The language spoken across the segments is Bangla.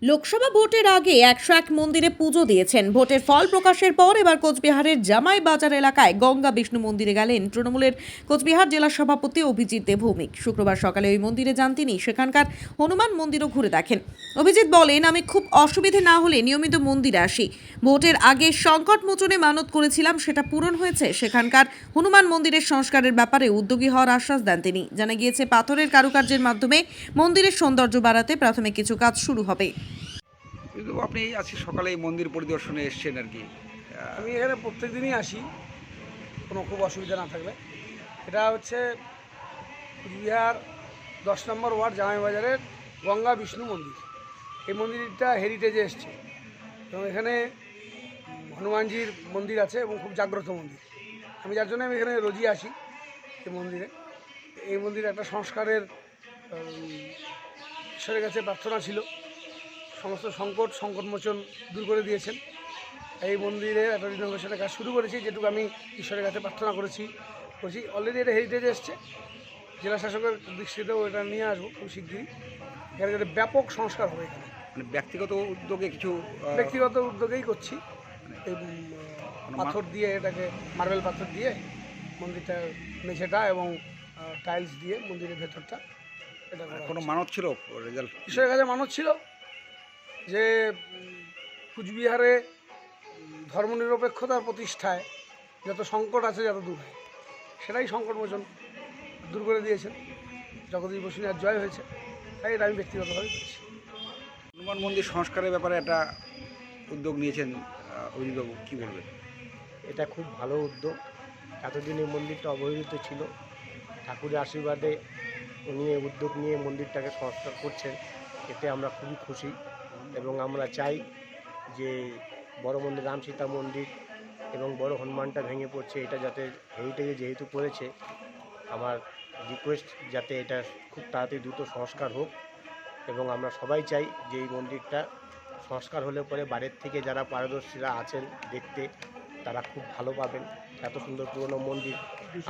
লোকসভা ভোটের আগে 101 মন্দিরে পুজো দিয়েছেন। ভোটের ফল প্রকাশের পর এবার কোচবিহারের জামাই বাজার এলাকায় গঙ্গা বিষ্ণু মন্দিরে গেলেন তৃণমূলের কোচবিহার জেলা সভাপতি অভিজিৎ দেবভৌমিক। শুক্রবার সকালে ওই মন্দিরে যান তিনি। সেখানকার হনুমান মন্দিরও ঘুরে দেখেন। অভিজিৎ বলেন, আমি খুব অসুবিধে না হলে নিয়মিত মন্দিরে আসি। ভোটের আগে সংকট মোচনে মানত করেছিলাম, সেটা পূরণ হয়েছে। সেখানকার হনুমান মন্দিরের সংস্কারের ব্যাপারে উদ্যোগী হওয়ার আশ্বাস দেন তিনি। জানা গিয়েছে, পাথরের কারুকার্যের মাধ্যমে মন্দিরের সৌন্দর্য বাড়াতে প্রাথমিক কিছু কাজ শুরু হবে। কিন্তু আপনি আজকে সকালে এই মন্দির পরিদর্শনে এসেছেন আর কি। আমি এখানে প্রত্যেক দিনই আসি, কোনো খুব অসুবিধা না থাকলে। এটা হচ্ছে কুচবিহার 10 নম্বর ওয়ার্ড জামাইবাজারের গঙ্গা বিষ্ণু মন্দির। এই মন্দিরটা হেরিটেজে এসছে এবং এখানে হনুমানজির মন্দির আছে এবং খুব জাগ্রত মন্দির। আমি যার জন্য আমি এখানে রোজই আসি এই মন্দিরে। এই মন্দিরে একটা সংস্কারের ঈশ্বরের কাছে প্রার্থনা ছিল, সমস্ত সংকটমোচন দূর করে দিয়েছেন। এই মন্দিরে একটা রিনোভেশনের কাজ শুরু করেছি, যেটুকু আমি ঈশ্বরের কাছে প্রার্থনা করেছি। অলরেডি এটা হেরিটেজে এসছে। জেলা শাসকের দৃষ্টিতেও এটা নিয়ে আসবো খুব শিগগিরই। এখানে যাতে ব্যাপক সংস্কার হবে। এখানে মানে ব্যক্তিগত উদ্যোগে কিছু ব্যক্তিগত উদ্যোগেই করছি। এই পাথর দিয়ে, এটাকে মার্বেল পাথর দিয়ে মন্দিরটা মেঝেটা এবং টাইলস দিয়ে মন্দিরের ভেতরটা এটা কোনো মানত ছিল, রেজাল্ট ঈশ্বরের কাছে মানত ছিল যে কুচবিহারে ধর্মনিরপেক্ষতার প্রতিষ্ঠায় যত সংকট আছে যত দূর হয়, সেটাই সংকটমোচন দূর করে দিয়েছেন। জগদীশ বসুনিয়ার জয় হয়েছে, তাই এটা আমি ব্যক্তিগতভাবে করছি। হনুমান মন্দির সংস্কারের ব্যাপারে একটা উদ্যোগ নিয়েছেন অভিজিৎবাবু, কী বলবেন? এটা খুব ভালো উদ্যোগ। এতদিন এই মন্দিরটা অবহেলিত ছিল। ঠাকুরের আশীর্বাদে উনি এই উদ্যোগ নিয়ে মন্দিরটাকে সংস্কার করছেন, এতে আমরা খুবই খুশি এবং আমরা চাই যে বড় মন্দির, রাম সীতা মন্দির এবং বড় হনুমানটা ভেঙে পড়ছে, এটা যাতে হেরিটেজে যেহেতু করেছে, আমার রিকোয়েস্ট যাতে এটা খুব তাড়াতাড়ি দ্রুত সংস্কার হোক। এবং আমরা সবাই চাই যে এই মন্দিরটা সংস্কার হলে পরে বাইরের থেকে যারা পারদর্শীরা আছেন দেখতে, তারা খুব ভালো পাবেন। এত সুন্দর পুরনো মন্দির।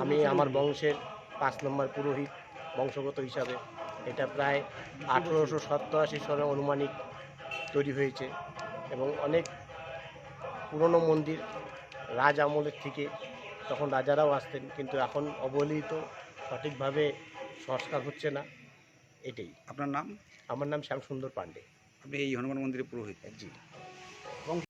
আমি আমার বংশের 5 নম্বর পুরোহিত বংশগত হিসাবে। এটা প্রায় 1887 সালে অনুমানিক তৈরি হয়েছে এবং অনেক পুরনো মন্দির, রাজ আমলের থেকে। তখন রাজারাও আসতেন, কিন্তু এখন অবহেলিত, সঠিকভাবে সংস্কার হচ্ছে না। এটাই। আপনার নাম? আমার নাম শ্যামসুন্দর পাণ্ডে। আপনি এই হনুমান মন্দিরের পুরোহিত? জি।